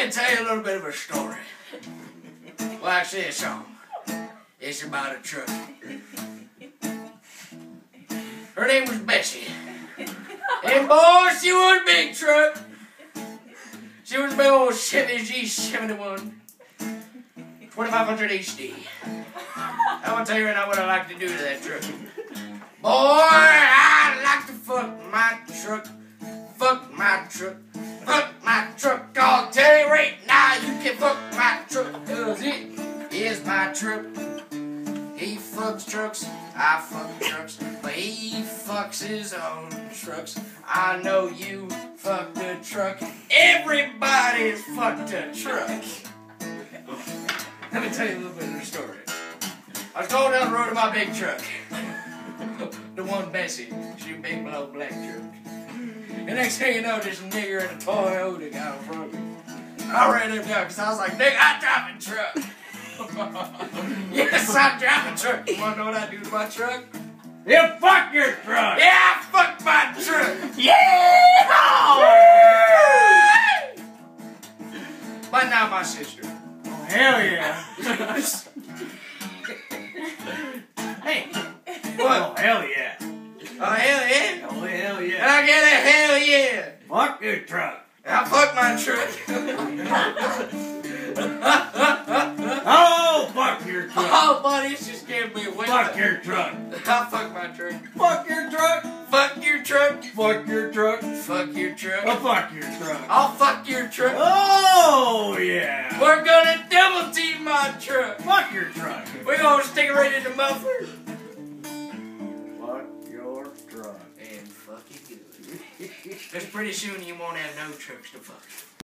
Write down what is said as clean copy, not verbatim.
Let me tell you a little bit of a story. Well, actually, a song. It's about a truck. Her name was Bessie. And boy, she was a big truck. She was a big old Chevy G71. 2500 HD. I will tell you right now what I like to do to that truck. Boy, I like to fuck my truck. Fuck my truck. Fuck my truck. I'll tell you right now, you can fuck my truck. Cause it is my truck. He fucks trucks, I fuck trucks, but he fucks his own trucks. I know you fucked a truck. Everybody's fucked a truck. Let me tell you a little bit of the story. I was going down the road in my big truck. The one Bessie, she big blow black truck. And next thing you know, this nigger in a Toyota got in front of me. I ran him down because I was like, nigga, I drive a truck. Yes, I drive a truck. You wanna know what I do to my truck? Yeah, fuck your truck! Yeah, I fuck my truck! Yeah! But now my sister. Oh, hell yeah! Hey, Oh, what? hell yeah! Oh, hell yeah? Oh, hell And yeah! I get a hell yeah! Fuck your truck! I fuck my truck. Oh, fuck your truck! Oh, buddy, it's just gave me away. Fuck your truck! I fuck my truck. Fuck your truck! Fuck your truck. Fuck your truck! Fuck your truck. Oh, fuck your truck! I'll fuck your truck. Oh, yeah! We're gonna double team my truck. Fuck your truck! We're gonna stick it right in the muffler. Fuck your truck! And fuck it good. Because pretty soon you won't have no trucks to fuck.